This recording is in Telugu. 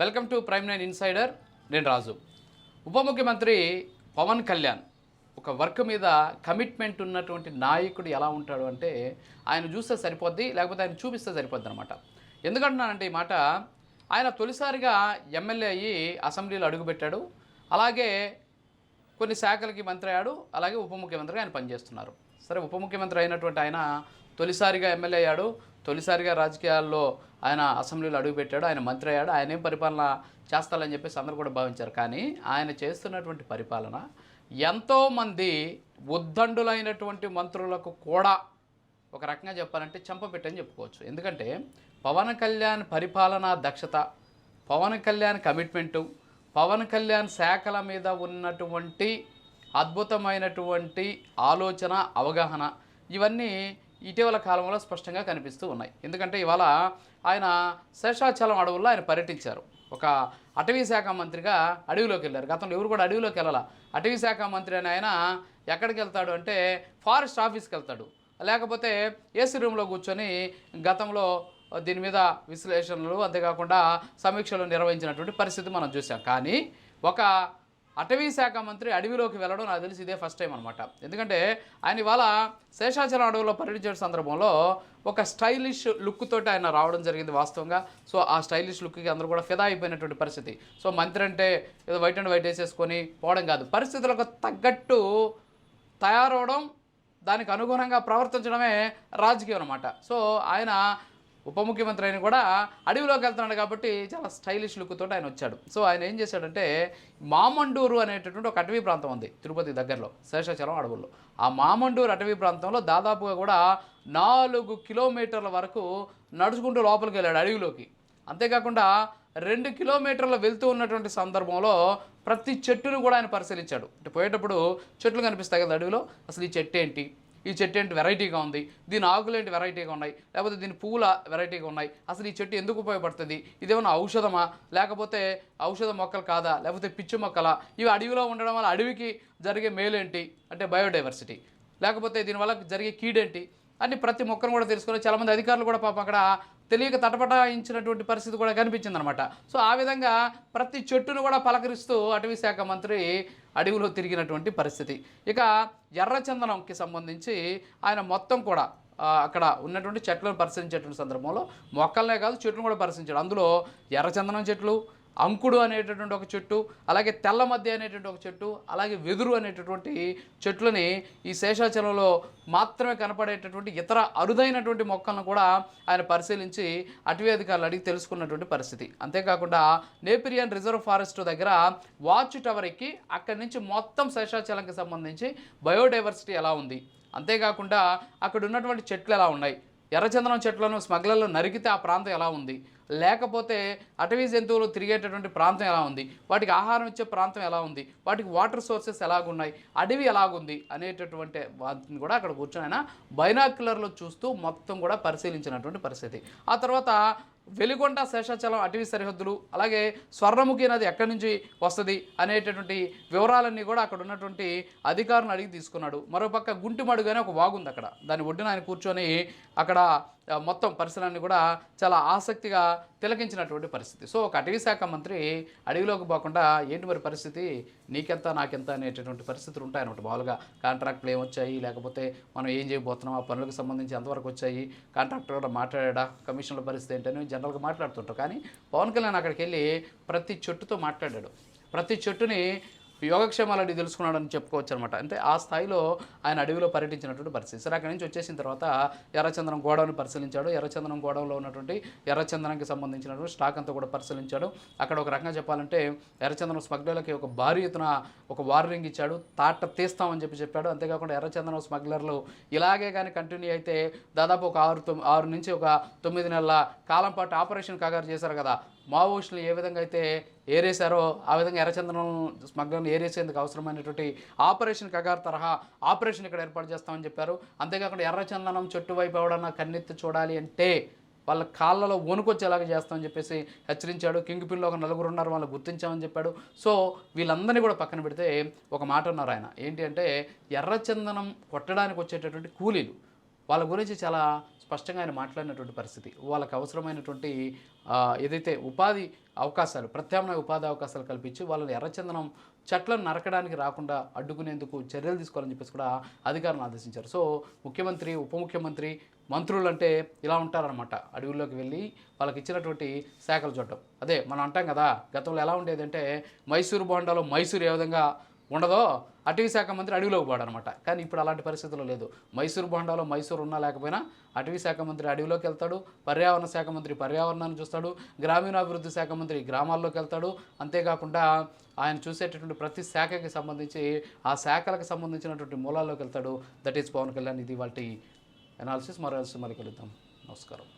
Welcome to prime nine insider. నేను రాజు. ఉప ముఖ్యమంత్రి పవన్ కళ్యాణ్ ఒక వర్క్ మీద కమిట్మెంట్ ఉన్నటువంటి నాయకుడు ఎలా ఉంటాడు అంటే ఆయన చూస్తే సరిపోద్ది, లేకపోతే ఆయన చూపిస్తే సరిపోద్ది అనమాట. ఎందుకంటున్నానంటే ఈ మాట, ఆయన తొలిసారిగా ఎమ్మెల్యే అయ్యి అసెంబ్లీలో అడుగుపెట్టాడు. అలాగే కొన్ని శాఖలకి మంత్రి అయ్యాడు. అలాగే ఉప ముఖ్యమంత్రిగా ఆయన పనిచేస్తున్నారు. సరే, ఉప ముఖ్యమంత్రి అయినటువంటి ఆయన తొలిసారిగా ఎమ్మెల్యే అయ్యాడు, తొలిసారిగా రాజకీయాల్లో ఆయన అసెంబ్లీలో అడుగుపెట్టాడు, ఆయన మంత్రి అయ్యాడు. ఆయన ఏం పరిపాలన చేస్తారని చెప్పేసి అందరూ కూడా భావించారు. కానీ ఆయన చేస్తున్నటువంటి పరిపాలన ఎంతోమంది ఉద్దండులైనటువంటి మంత్రులకు కూడా ఒక రకంగా చెప్పాలంటే చెంపపెట్టని చెప్పుకోవచ్చు. ఎందుకంటే పవన్ కళ్యాణ్ పరిపాలనా దక్షత, పవన్ కళ్యాణ్ కమిట్మెంటు, పవన్ కళ్యాణ్ శాఖల మీద ఉన్నటువంటి అద్భుతమైనటువంటి ఆలోచన, అవగాహన, ఇవన్నీ ఇటీవల కాలంలో స్పష్టంగా కనిపిస్తూ ఉన్నాయి. ఎందుకంటే ఇవాళ ఆయన శేషాచలం అడవుల్లో ఆయన పర్యటించారు. ఒక అటవీ శాఖ మంత్రిగా అడవిలోకి వెళ్ళారు. గతంలో ఎవరు కూడా అడవిలోకి వెళ్ళాల. అటవీ శాఖ మంత్రి అని ఆయన ఎక్కడికి వెళ్తాడు అంటే ఫారెస్ట్ ఆఫీస్కి వెళ్తాడు, లేకపోతే ఏసీ రూమ్లో కూర్చొని గతంలో దీని మీద విశ్లేషణలు, అంతేకాకుండా సమీక్షలు నిర్వహించినటువంటి పరిస్థితి మనం చూసాం. కానీ ఒక అటవీ శాఖ మంత్రి అడవిలోకి వెళ్ళడం నాకు తెలిసి ఇదే ఫస్ట్ టైం అనమాట. ఎందుకంటే ఆయన ఇవాళ శేషాచలం అడవుల్లో పర్యటించే సందర్భంలో ఒక స్టైలిష్ లుక్ తోటి ఆయన రావడం జరిగింది వాస్తవంగా. సో ఆ స్టైలిష్ లుక్కి అందరూ కూడా ఫిదా అయిపోయినటువంటి పరిస్థితి. సో మంత్రి అంటే ఏదో వైట్ అండ్ వైట్ వేసేసుకొని పోవడం కాదు, పరిస్థితులకు తగ్గట్టు తయారవడం, దానికి అనుగుణంగా ప్రవర్తించడమే రాజకీయం అనమాట. సో ఆయన ఉప ముఖ్యమంత్రి అయిన కూడా అడవిలోకి వెళ్తున్నాడు కాబట్టి చాలా స్టైలిష్ లుక్ తోటి ఆయన వచ్చాడు. సో ఆయన ఏం చేశాడంటే మామండూరు అనేటటువంటి ఒక అటవీ ప్రాంతం ఉంది తిరుపతి దగ్గరలో, శేషాచలం అడవుల్లో. ఆ మామండూరు అటవీ ప్రాంతంలో దాదాపుగా కూడా 4 కిలోమీటర్ల వరకు నడుచుకుంటూ లోపలికి వెళ్ళాడు అడవిలోకి. అంతేకాకుండా 2 కిలోమీటర్లు వెళ్తూ ఉన్నటువంటి సందర్భంలో ప్రతి చెట్టును కూడా ఆయన పరిశీలించాడు. అంటే పోయేటప్పుడు చెట్లు కనిపిస్తాయి కదా అడవిలో, అసలు ఈ చెట్టు ఏంటి, ఈ చెట్టు ఏంటి వెరైటీగా ఉంది, దీని ఆకులు ఏంటి వెరైటీగా ఉన్నాయి, లేకపోతే దీని పువ్వుల వెరైటీగా ఉన్నాయి, అసలు ఈ చెట్టు ఎందుకు ఉపయోగపడుతుంది, ఇదేమన్నా ఔషధమా, లేకపోతే ఔషధ మొక్కలు కాదా, లేకపోతే పిచ్చి మొక్కలా, ఇవి అడవిలో ఉండడం వల్ల అడవికి జరిగే మేలేంటి అంటే బయోడైవర్సిటీ, లేకపోతే దీనివల్ల జరిగే కీడేంటి అని ప్రతి మొక్కను కూడా తెలుసుకొని చాలామంది అధికారులు కూడా పాపం అక్కడ తెలియక తటపటాయించినటువంటి పరిస్థితి కూడా కనిపించిందనమాట. సో ఆ విధంగా ప్రతి చెట్టును కూడా పలకరిస్తూ అటవీ శాఖ మంత్రి అడవిలో తిరిగినటువంటి పరిస్థితి. ఇక ఎర్రచందనంకి సంబంధించి ఆయన మొత్తం కూడా అక్కడ ఉన్నటువంటి చెట్లను పరిశీలించేటువంటి సందర్భంలో మొక్కలనే కాదు చెట్లను కూడా పరిశీలించాడు. అందులో ఎర్రచందనం చెట్లు, అంకుడు అనేటటువంటి ఒక చెట్టు, అలాగే తెల్ల మధ్య అనేటువంటి ఒక చెట్టు, అలాగే వెదురు అనేటటువంటి చెట్లని ఈ శేషాచలంలో మాత్రమే కనపడేటటువంటి ఇతర అరుదైనటువంటి మొక్కలను కూడా ఆయన పరిశీలించి అటవీ అధికారులు అడిగి తెలుసుకున్నటువంటి పరిస్థితి. అంతేకాకుండా నేపిరియన్ రిజర్వ్ ఫారెస్ట్ దగ్గర వాచ్ టవర్ ఎక్కి అక్కడి నుంచి మొత్తం శేషాచలంకి సంబంధించి బయోడైవర్సిటీ ఎలా ఉంది, అంతేకాకుండా అక్కడ ఉన్నటువంటి చెట్లు ఎలా ఉన్నాయి, ఎర్రచందనం చెట్లను స్మగ్లర్లు నరికితే ఆ ప్రాంతం ఎలా ఉంది, లేకపోతే అటవీ జంతువులు తిరిగేటటువంటి ప్రాంతం ఎలా ఉంది, వాటికి ఆహారం ఇచ్చే ప్రాంతం ఎలా ఉంది, వాటికి వాటర్ సోర్సెస్ ఎలాగున్నాయి, అడవి ఎలాగుంది అనేటటువంటి వాటిని కూడా అక్కడ కూర్చొని ఆయన బైనాక్యులర్లో చూస్తూ మొత్తం కూడా పరిశీలించినటువంటి పరిస్థితి. ఆ తర్వాత వెలిగొండ శేషాచలం అటవీ సరిహద్దులు, అలాగే స్వర్ణముఖి నది ఎక్కడి నుంచి వస్తుంది అనేటటువంటి వివరాలన్నీ కూడా అక్కడ ఉన్నటువంటి అధికారులను అడిగి తీసుకున్నాడు. మరోపక్క గుంటిమడుగు అనే ఒక వాగుంది అక్కడ, దాని ఒడ్డున ఆయన కూర్చొని అక్కడ మొత్తం పరిసరాన్ని కూడా చాలా ఆసక్తిగా తిలకించినటువంటి పరిస్థితి. సో ఒక అటవీ శాఖ మంత్రి అడవిలోకి పోకుండా ఏంటి మరి పరిస్థితి, నీకెంత నాకెంత అనేటటువంటి పరిస్థితులు ఉంటాయన్నమాట. మామూలుగా కాంట్రాక్ట్లు ఏమొచ్చాయి, లేకపోతే మనం ఏం చేయబోతున్నాం, ఆ పనులకు సంబంధించి ఎంతవరకు వచ్చాయి, కాంట్రాక్టర్ కూడా మాట్లాడా, కమిషన్ల పరిస్థితి ఏంటని జనరల్గా మాట్లాడుతుంటారు. కానీ పవన్ కళ్యాణ్ అక్కడికి వెళ్ళి ప్రతి చెట్టుతో మాట్లాడాడు, ప్రతి చెట్టుని యోగక్షేమాలు అడిగి తెలుసుకున్నాడని చెప్పుకోవచ్చు అనమాట. అంటే ఆ స్థాయిలో ఆయన అడవిలో పర్యటించినటువంటి పరిస్థితి. సరే, అక్కడి నుంచి వచ్చేసిన తర్వాత ఎర్రచందనం గోడౌన్ పరిశీలించాడు. ఎర్రచందనం గోడౌన్లో ఉన్నటువంటి ఎర్రచందనంకి సంబంధించినటువంటి స్టాక్ అంతా కూడా పరిశీలించాడు. అక్కడ ఒక రకంగా చెప్పాలంటే ఎర్రచందనం స్మగ్లర్లకి ఒక భారీ ఎత్తున ఒక వార్నింగ్ ఇచ్చాడు, తాట తీస్తామని చెప్పాడు. అంతేకాకుండా ఎర్రచందనం స్మగ్లర్లు ఇలాగే కానీ కంటిన్యూ అయితే దాదాపు ఒక 6 నుంచి ఒక 9 నెలల కాలం పాటు ఆపరేషన్ కగారు చేశారు కదా, మావోయిస్టులు ఏ విధంగా అయితే ఏరేశారో ఆ విధంగా ఎర్రచందనం స్మగ్లర్ని ఏరేసేందుకు అవసరమైనటువంటి ఆపరేషన్ కగారు తరహా ఆపరేషన్ ఇక్కడ ఏర్పాటు చేస్తామని చెప్పారు. అంతేకాకుండా ఎర్రచందనం చెట్టు వైపు ఎవడన్నా కన్నెత్తి చూడాలి అంటే వాళ్ళ కాళ్ళలో వణుకొచ్చేలాగా చేస్తామని చెప్పేసి హెచ్చరించాడు. కింగ్ పిన్లో ఒక 4 ఉన్నారు, వాళ్ళు గుర్తించామని చెప్పాడు. సో వీళ్ళందరినీ కూడా పక్కన పెడితే ఒక మాట అన్నారు ఆయన, ఏంటి అంటే ఎర్రచందనం కొట్టడానికి వచ్చేటటువంటి కూలీలు వాళ్ళ గురించి చాలా స్పష్టంగా ఆయన మాట్లాడినటువంటి పరిస్థితి. వాళ్ళకి అవసరమైనటువంటి ఏదైతే ఉపాధి అవకాశాలు, ప్రత్యామ్నాయ ఉపాధి అవకాశాలు కల్పించి వాళ్ళని ఎర్రచందనం చెట్లను నరకడానికి రాకుండా అడ్డుకునేందుకు చర్యలు తీసుకోవాలని చెప్పేసి కూడా అధికారులను ఆదేశించారు. సో ముఖ్యమంత్రి, ఉప ముఖ్యమంత్రి, మంత్రులు అంటే ఇలా ఉంటారనమాట. అడవుల్లోకి వెళ్ళి వాళ్ళకి ఇచ్చినటువంటి శాఖలు చూడటం. అదే మనం అంటాం కదా, గతంలో ఎలా ఉండేదంటే మైసూరు బోండాలో మైసూరు ఏ విధంగా ఉండదో అటవీ శాఖ మంత్రి అడవిలోకి పోడనమాట. కానీ ఇప్పుడు అలాంటి పరిస్థితులు లేదు. మైసూరు బోండాలో మైసూరు ఉన్నా లేకపోయినా అటవీ శాఖ మంత్రి అడవిలోకి వెళ్తాడు, పర్యావరణ శాఖ మంత్రి పర్యావరణాన్ని చూస్తాడు, గ్రామీణాభివృద్ధి శాఖ మంత్రి గ్రామాల్లోకి వెళ్తాడు. అంతేకాకుండా ఆయన చూసేటటువంటి ప్రతి శాఖకి సంబంధించి ఆ శాఖలకు సంబంధించినటువంటి మూలాల్లోకి వెళ్తాడు. That is Pavan Kalyan. ఇది వాటి అనాలిసిస్. మరో మళ్ళీ కలుద్దాం. నమస్కారం.